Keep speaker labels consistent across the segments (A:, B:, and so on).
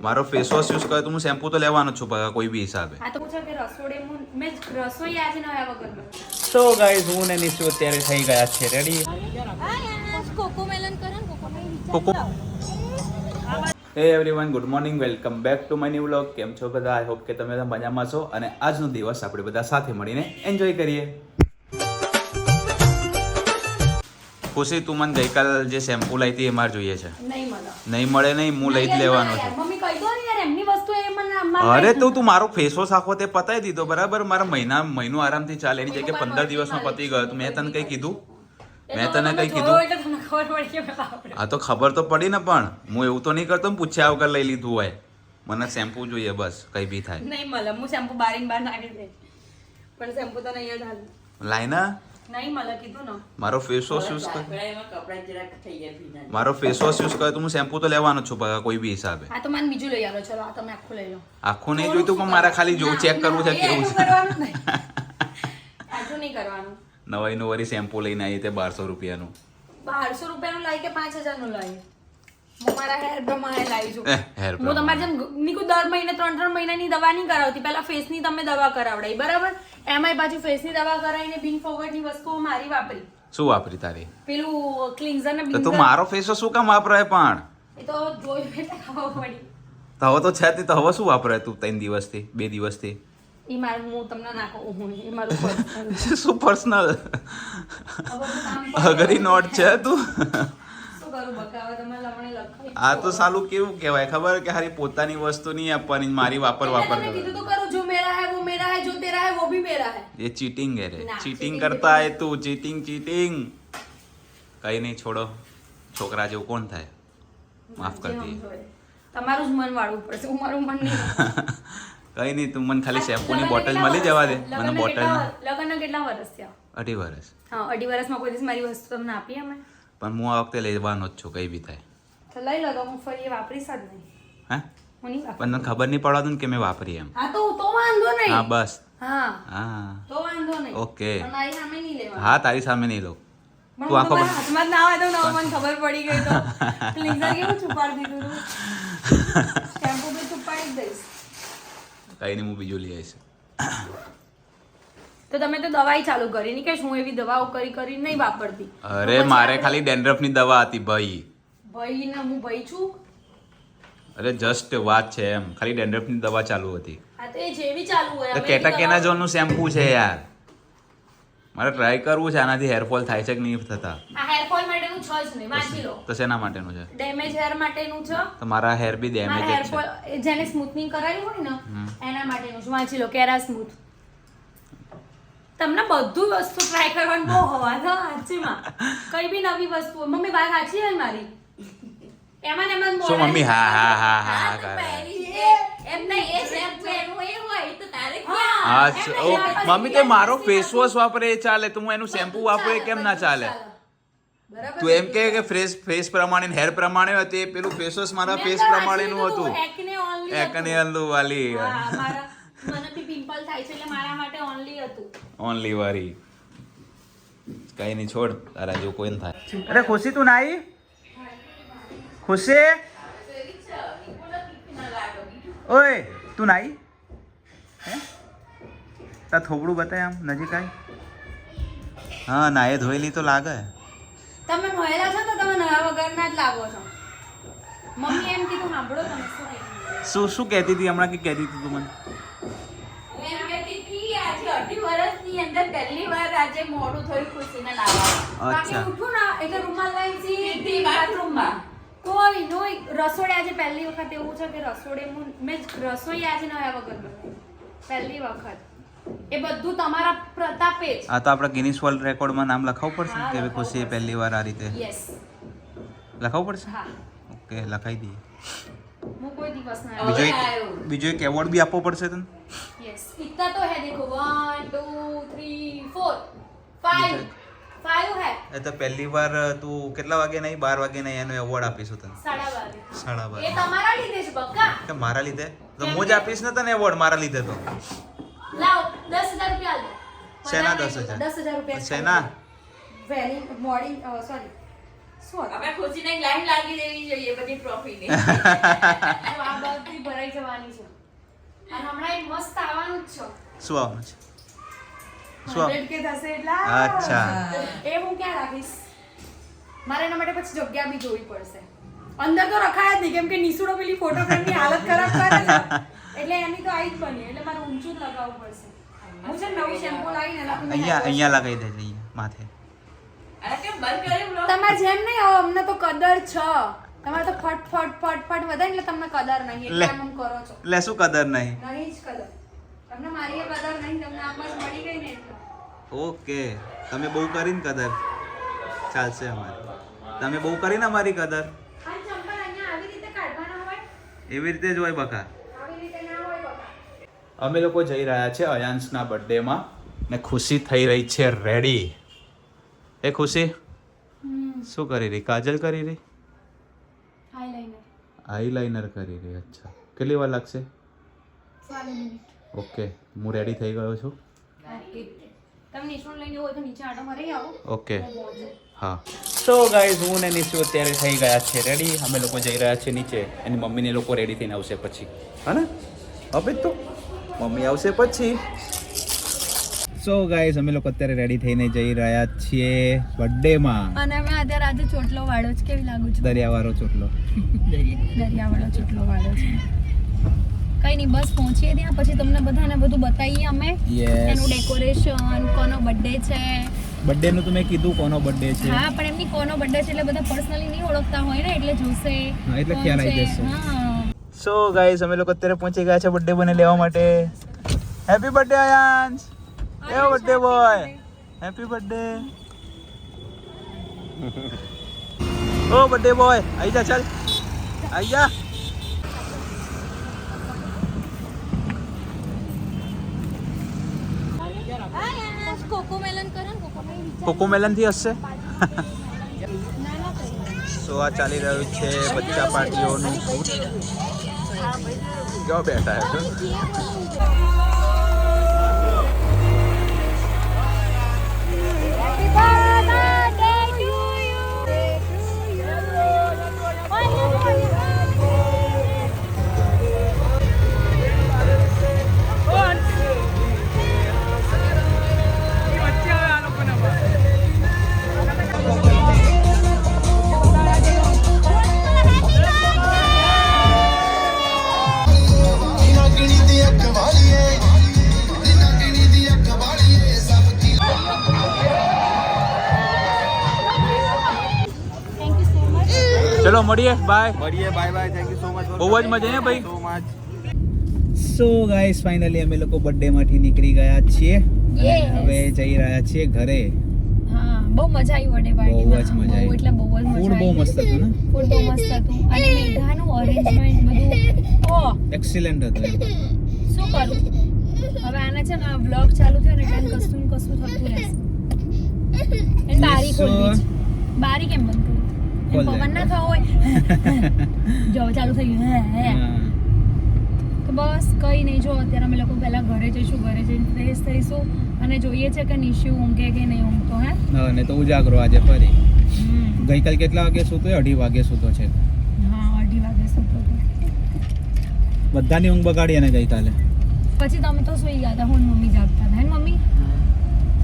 A: મારો face wash use કરે તો હું શેમ્પુ તો લેવાનો જ છું કોઈ બી હિસાબે.
B: આ તો પૂછો કે રસોડે મેં રસોઈ આજે ન આવ્યા વગર.
A: સો ગાઈઝ હું ને નિશુ અત્યારે થઈ ગયા છે રેડી.
B: કોકોમેલન કરો ને
A: કોકો. Hey everyone, good morning, welcome back to my new vlog. કેમ છો બધા? આઈ હોપ કે તમે બધા મજામાં છો અને આજનો દિવસ આપણે બધા સાથે મળીને એન્જોય કરીએ. ખુશી, તું મને ગઈકાલ જે શેમ્પુ લાવી હતી એ મારે જોઈએ છે. નહીં મળે નહીં, હું લઈ જ લેવાનો છું.
B: મમ્મી કહી દો ને યાર, એમની વસ્તુ એ મને
A: અરે તો તું મારો ફેસ વોશ આખો તે પતાવી દીધો બરાબર. મારા મહિનો આરામથી ચાલે એની જગ્યાએ 15 દિવસમાં પતી ગયો. તો મેં તને કઈ કીધું? મેં તને કઈ કીધું? હા તો ખબર તો પડી ને, પણ હું એવું તો નહીં કરતો ને પૂછ્યા વગર લઈ લીધું હોય. મને શેમ્પુ જોઈએ બસ, કઈ બી થાય.
B: નહીં મળે, હું શેમ્પુ બારીને બહાર નાખી દે, પણ શેમ્પુ તો નહીં જ હાલ.
A: લાઈના
B: નહીં મળે કીધું ને.
A: મારો ફેસ વોશ યુઝ કર. મારો ફેસ વોશ યુઝ કરે તો હું શેમ્પુ તો લેવાનો જ છું કોઈ બી હિસાબે.
B: હા તો મને બીજું લઈ આવો. ચલો આ તમે આખું લઈ લો.
A: આખું નહીં જોઈતું પણ મારે ખાલી જોવું, ચેક કરવું છે કેવું છે.
B: આટલું નહીં કરવાનું.
A: નવાઈનું વરી શેમ્પુ લઈને આવી તે 1200 રૂપિયાનું.
B: 1200 રૂપિયાનું લાવી કે 5000 નું લાવી? હું મારા હેર પ્રમાણે લાવી છું.
A: હેર
B: હું તમારે જેમ નીકુ દર મહિને 3 મહિનાની દવા નહીં કરાવતી. પહેલા ફેસની તમે દવા કરાવડાવી બરાબર. એમાંય પાછું ફેસની દવા કરાવીને બિન ફોરવર્ડની વસ્તુઓ મારી વાપરી.
A: શું વાપરી તારી?
B: પેલું ક્લિન્ઝર ને
A: તો તું મારો ફેસ વોશ શું કામ વાપરાય? પણ
B: એ તો જોયું એટલે ખબર પડી.
A: તો હવે તો છે તે, તો હવે શું વાપરાય તું 3 દિવસથી 2 દિવસથી?
B: ઈ મારું હું તમને નાખું, એ મારું પર્સનલ.
A: શું પર્સનલ? અગરી નોટ છે તું.
B: શું કરું બકાવા તમે લમણે લખાઈ.
A: આ તો સાલું કેવું કહેવાય ખબર કે હારી પોતાની વસ્તુ નહીં આપવાની, મારી વાપર
B: તમે
A: કરે.
B: કીધું તો કરું, જો મેરા હે વો મેરા હે, જો તેરા હે વો ભી મેરા હે.
A: ये चीटिंग है रे,
B: ना,
A: चीटिंग
B: cheating
A: करता है तू, चीटिंग चीटिंग. कहीं नहीं, छोड़ो. છોકરા જેવું કોણ થાય? માફ કરી દે.
B: તમારું જ મન વાળવું પડશે, હું મારું મન નહીં.
A: કઈ નહીં, તું મને ખાલી શેમ્પૂની બોટલ મળી જવા દે. મને બોટલ
B: લગ્નના કેટલા વર્ષ થયા?
A: 2.5 વર્ષ.
B: હા, 2.5 વર્ષમાં કોઈ દિવસ મારી વસ્તુ તમને આપી અમે?
A: પણ હું આ વખતે લેવાનો જ છું, કઈ બી થાય.
B: તો લઈ લો, તો હું ફરી એ વાપરીશ જ નહીં.
A: હે?
B: હું નહીં વાપરું.
A: પણ તને ખબર નહીં પડવા દઉં ને કે મેં વાપરી એમ.
B: હા તો વાંધો નહીં.
A: હા બસ.
B: હા
A: હા
B: તો વાંધો નહીં.
A: ઓકે.
B: પણ મારી સામે નહીં લેવાનું.
A: હા તારી સામે નહીં લો.
B: પણ
A: તું આખો
B: તમારા હાથમાં જ ના હોય તો મને ખબર પડી ગઈ તો ક્લિન્ઝર કેવું છુપાડી દીધું તું. શેમ્પુ બી છુપાડી જ દઈશ.
A: કઈ નહીં, હું બીજું લઈ આવીશ.
B: તો તમે તો દવાઈ ચાલુ કરી ની કે હું એવી દવાઓ કરી નહીં વાપરતી.
A: અરે મારે ખાલી ડેન્ડ્રફની દવા હતી ભાઈ.
B: ભાઈ ને હું ભાઈ છું.
A: અરે જસ્ટ વાત છે એમ, ખાલી ડેન્ડ્રફની દવા ચાલુ હતી.
B: આ તો એ જેવી ચાલુ હોય
A: તો કેટાકેનાઝોલનું શેમ્પુ છે યાર, મારે ટ્રાય કરવું છે આનાથી હેરફોલ થાય છે કે નહીં થતા.
B: આ હેર ફોલ માટેનું છે જ નહીં, વાંચી લો.
A: તો શેના માટેનું છે?
B: ડેમેજ હેર માટેનું છે.
A: તો મારા હેર બી ડેમેજ
B: મારા
A: જ
B: હેર
A: છે.
B: ફોલ જેને સ્મૂથનિંગ કરાવી હોય ને એના માટેનું છે, વાંચી લો. કેરા સ્મૂથ. તમને બધું વસ્તુ ટ્રાય કરવાનું બહુ હવા છે સાચીમાં. કઈ બી નવી વસ્તુ મમ્મી વાત સાચી હોય મારી. એમાં ને એમાં
A: શું મમ્મી? હા હા હા હા કરે. હા મમ્મી તે મારો ફેસ વોશ વાપરે એ ચાલે, તો હું એનું શેમ્પુ વાપરે કેમ ના ચાલે? તું એમ કે ફેસ પ્રમાણે હેર પ્રમાણે હોય તે પેલું ફેસ વોશ મારા ફેસ પ્રમાણેનું હતું. એકને ઓનલી વાલી
B: મને બી પિમ્પલ થાય છે એટલે મારા માટે ઓનલી હતું.
A: ઓનલી વારી. કઈ નહીં, છોડ, તારા જેવું કોઈ ન થાય. અરે ખુશી તું નાઈ? ખુશી ઓય તું નાઈ? હે તાર થોબડું બતાય આમ નજીક આય. હા નાએ ધોયેલી તો લાગે.
B: તમે નોયેલા છો તો તમે નવા વગરના જ લાગો છો. મમ્મી એમ કીધું સાંભળો તમે
A: શું કહેતી હતી હમણાં? કે કહેતી હતી તું મને?
B: એમ કહેતી હતી આજે 2.5 વર્ષની અંદર પહેલી વાર આજે મોડું થયું ખુશીને નાવા. બાકી ઉઠું ના એટલે રૂમાલ લઈને સીધી બાથરૂમમાં. કોઈ નોય રસોડે આજે પહેલી વખત એવું છે કે રસોડે મેં રસોઈ આજે ન આવ્યા વગર બનાવી. પહેલી વખત. એ બધું તમારા પ્રતાપે જ.
A: આ તો આપણે ગિનિસ વર્લ્ડ રેકોર્ડમાં નામ લખાવવું પડશે ને કે ખુશીએ પહેલી વાર આ રીતે?
B: યસ
A: લખાવવું પડશે.
B: હા
A: ઓકે, લખાઈ દઈએ.
B: હું કોઈ દિવસ ના
A: બીજો એક એવોર્ડ બી આપવો પડશે તને.
B: યસ इतना तो है देखो 1 2 3 4 5 5 है.
A: એ તો પહેલી વાર તું કેટલા વાગે નહીં 12 વાગે નહીં એનો એવોર્ડ આપીશું તને.
B: 12:30 એ તમારા લીધે છે બક્કા.
A: કે મારા લીધે? તો હું જ આપીશ ને તને એવોર્ડ મારા લીધે તો.
B: લાવ 10,000 રૂપિયા આલ દે.
A: શેના 10,000?
B: 10,000 રૂપિયા
A: શેના?
B: વેરી મોર્નિંગ સોરી શું હતું?
C: આપણે ખુશીને લાઈન લાગી દેવી જોઈએ બધી ટ્રોફીની.
B: તો આ બધી ભરાઈ જવાની છે અને હમણાં એક મસ્ત આવવાનું જ છે.
A: શું આવવાનું છે? શું
B: 100K થશે એટલે
A: અચ્છા.
B: એ હું ક્યાં રાખીશ? મારે એના માટે પછી જગ્યા બી જોવી પડશે. અંદર તો રખાય જ નહીં કેમ કે નિસુડો પેલી ફોટો ફ્રેમની હાલત ખરાબ કરે છે એટલે એની તો આવી જ બની એટલે મારે ઊંચું જ લગાવવું પડશે. હું છે ને નવી શેમ્પુ લાવીને નાખું.
A: અહીંયા લગાવી દેજે અહીંયા માથે.
C: અરે કેમ બંધ કર્યું vlog?
B: તમારે જેમ નહીં હવે અમને તો કદર છે. તમારે તો ફટ વધારે એટલે તમને કદર નહીં એટલે
A: લે.
B: આમ કરો છો.
A: એટલે શું કદર નહીં?
B: નહીં જ કદર. તમને મારી એ કદર નહીં તમને આમ જ મળી ગઈ ને એટલે.
A: ઓકે, તમે બહુ કરીને કદર ચાલશે અમારે. તમે બહુ કરીને અમારી કદર.
B: આ ચંપલ અહીંયા આવી રીતે કાઢવાના હોય
A: એવી રીતે જ હોય બકા.
B: આવી રીતે ના હોય બકા.
A: અમે લોકો જઈ રહ્યા છે અયાંશના બર્થડેમાં ને ખુશી થઈ રહી છે રેડી. એ ખુશી શું કરી રહી? કાજલ કરી રહી? આઈલાઇનર કરી રહી. અચ્છા, કેટલી વાર લાગશે?
B: 4 મિનિટ.
A: ઓકે, હું રેડી થઈ ગયો છું.
B: તમે નિશુન લઈને હોય તો નીચે આટો મારી આવો.
A: ઓકે હા. સો ગાઈઝ, હું ને નિશુ અત્યારે થઈ ગયા છે રેડી. અમે લોકો જઈ રહ્યા છે નીચે. એની મમ્મીને લોકો રેડી થઈને આવશે પછી, હા ને? હવે તો મમ્મી આવશે પછી. સો ગાઈઝ, અમે લોકો અત્યારે રેડી થઈને જઈ રહ્યા છીએ બર્થડેમાં.
B: અને અમે અત્યારે આજે ચોટલો વાળો છે. કેવી લાગુ છું?
A: દરિયાવાળો ચોટલો.
B: દરિયાવાળો ચોટલો વાળો છે. કઈ નહીં, બસ પહોંચીએ ત્યાં પછી તમને બધાને બધું બતાવીએ અમે.
A: Yes.
B: એનું ડેકોરેશન, કોનો બર્થડે છે.
A: બર્થડે નું તમે કીધું કોનો બર્થડે છે?
B: હા, પણ એમની કોનો બર્થડે છે એટલે બધા પર્સનલી નહીં ઓળખતા હોય ને એટલે જોશે.
A: હા, એટલે
B: કોણ
A: ખ્યાલ આવી
B: છે.
A: જશે.
B: હા.
A: સો ગાઈઝ, અમે લોકો અત્યારે પહોંચી ગયા છે બર્થડે બોયને લેવા માટે. Happy birthday Ayansh. એવો બર્થડે બોય. Happy birthday. ઓ બર્થડે બોય, આઈ જા, ચાલ આઈ જા.
B: કોકોમેલન કરો ને,
A: કોકોમેલન થી હશે. સો આ ચાલી રહ્યું છે બચ્ચા પાર્ટીઓનું શૂટ. કેવા બેઠા છે? ચલો મળીએ, bye.
D: Bye. Thank you so much.
A: બહુ જ મજા ને ભાઈ.
D: So much.
A: So guys, finally અમે લોકો બર્થડે માંથી નીકળી ગયા છીએ અને હવે જઈ રહ્યા છીએ ઘરે.
B: હા, બહુ મજા આવી બર્થડે પાર્ટીમાં.
A: બહુ જ મજા આવી.
B: એટલે બહુ જ મજા
A: ફૂડ બહુ મસ્ત હતું ને?
B: ફૂડ બહુ મસ્ત હતું અને મીઠાનું અરેન્જમેન્ટ બધું
A: એક્સિલન્ટ હતું એમ.
B: શું કરું હવે આને છે ને વ્લોગ ચાલુ થયો ને એટલે કશું ને કશું થતું રહેશે. એ બારી ખોલવી છે. બારી કેમ બંધ કરી?
A: ખોલ દે.
B: પવન ના થવો હોય. જો ચાલુ થઈ ગયું. હે. તો બસ કઈ નહીં, જો અત્યારે અમે લોકો પહેલા ઘરે જઈશું, ઘરે જઈને ફ્રેશ થઈશું અને જોઈએ છે કે નિશુ ઊંઘે કે નહીં ઊંઘતો. હે
A: હા, ને તો ઉજાગરો આજે ફરી. ગઈકાલ કેટલા વાગે સૂતો? 2:30 વાગે સૂતો છે.
B: હા, 2:30 વાગે સૂતો હતો.
A: બધાની ઊંઘ બગાડી અને ગઈકાલે.
B: પછી તમે તો સુઈ ગયા હતા, હું ને મમ્મી જાગતા હતા. હે ને મમ્મી?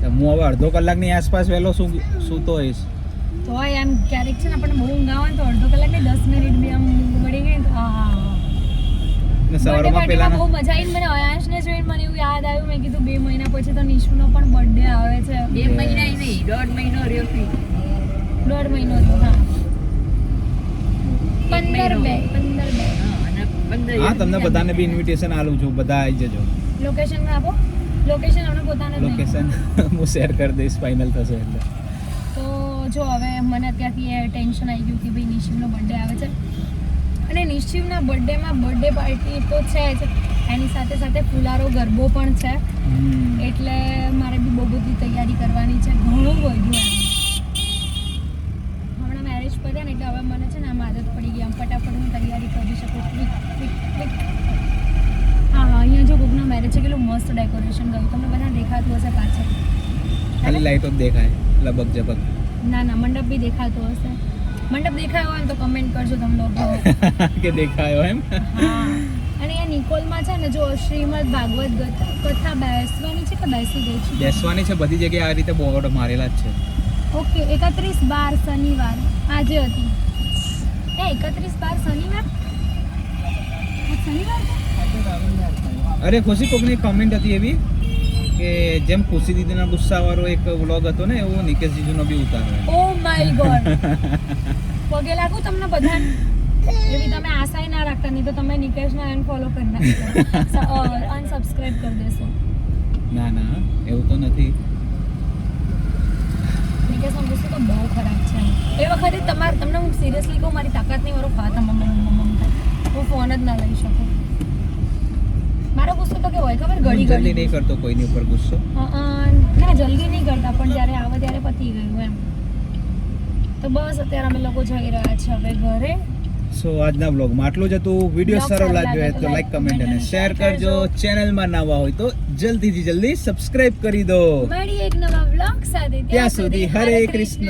A: હું હવે અડધો કલાકની આસપાસ વહેલો સૂતો હોઈશ.
B: તો એમ ક્યારેક છે ને આપણને બહુ ઊંઘ આવે ને તો અડધો કલાક ને 10 મિનિટ બી આમ ઊંઘ મળી ગઈ ને તો
A: ને સવારમાં પેલા
B: બહુ મજા આવી. મને અયાંશને જોઈને મને એવું યાદ આવ્યું, મેં કીધું 2 મહિના પછી તો નિશુનો પણ બર્થડે આવે છે.
C: 2 મહિના નહીં, 1.5 મહિનો રહ્યો છે.
B: 1.5 મહિનો રહ્યો. હા, 15
C: અને 15
A: હા, તમને બધાને બી ઇન્વિટેશન આલું છું, બધા આવી જજો.
B: લોકેશન આપો. લોકેશન અમને પોતાને જ નહીં.
A: લોકેશન હું શેર કરી દઈશ ફાઇનલ થશે એટલે.
B: તો જો હવે મને અત્યારથી એ ટેન્શન આવી ગયું કે ભાઈ નિશિવનો બર્થડે આવે છે અને નિશિવના બર્થડેમાં બર્થડે પાર્ટી તો છે જ, એની સાથે સાથે ફુલારો ગરબો પણ છે. એટલે મારે બી બહુ બધી તૈયારી કરવાની છે, ઘણું બધું એમ. હમણાં મેરેજ પત્યા ને એટલે હવે મને છે ને આમ આદત પડી ગઈ, આમ ફટાફટ હું તૈયારી કરી શકું. ક્વિક. હા, અહીંયા જો કોકના મેરેજ છે, કેટલું મસ્ત ડેકોરેશન ગયું, તમને બધા દેખાતું હશે પાછળ.
A: ખાલી લાઈટો જ દેખાય લબક જબક.
B: ના મંડપ બી દેખાતો હશે.
D: મંડપ દેખાયો હોય ને તો કમેન્ટ કરજો તમે લોકો.
E: કે દેખાયો એમ.
D: હા અને એ નિકોલમાં છે ને જો શ્રીમદ ભાગવત કથા બેસવાની છે કે બેસી ગઈ છે?
E: બેસવાની છે બધી જગ્યાએ આ રીતે બોર્ડ મારેલા જ છે.
D: ઓકે 31/12 શનિવાર આજે હતી. એ 31/12 શનિવાર? આજ શનિવાર છે?
E: અરે ખુશી કોકની કમેન્ટ હતી એવી કે જેમ ખુશી દીદીના ગુસ્સાવાળો એક વ્લોગ હતો ને એવો નિકેશ જીજુનો બી ઉતાર્યો.
D: Oh my God. પગે લાગુ તમને બધાને. એવી તમે આશા ના રાખતા, નહીં તો તમે નિકેશને અનફોલો કરી નાખશો, અનસબસ્ક્રાઇબ કરી દેશો.
E: ના ના એવું તો નથી.
D: નિકેશનો ગુસ્સો તો બહુ ખરાબ છે. એ વખતે તમને હું સિરિયસલી કહું, મારી તાકાત નહીં, મારો ફાથ મમ્મ થાય, હું ફોન જ ના લઈ શકું. મારો ગુસ્સો તો કેવો હોય ખબર, ઘડી
E: જલ્દી
D: ઘડી
E: નહીં કરતો કોઈની ઉપર ગુસ્સો.
D: ના જલ્દી નહીં કરતા, પણ જ્યારે આવે ત્યારે પતી ગયું એમ. તો બસ અત્યારે અમે લોકો જઈ રહ્યા છે હવે ઘરે.
E: સો આજના વ્લોગમાં આટલું જ હતું. વિડીયો
D: Vlog
E: સારો
D: સારો
E: લાગ્યો હોય
D: લાગે
E: તો
D: તો
E: લાઈક
D: like,
E: કમેન્ટ અને
D: comment
E: શેર
D: અને
E: કરજો.
D: કરજો.
E: ચેનલમાં નવા હોય તો જલ્દીથી જલ્દી સબસ્ક્રાઇબ કરી દો.
D: મળીએ એક નવા વ્લોગ સાથે.
E: ત્યાં સુધી હરે કૃષ્ણ.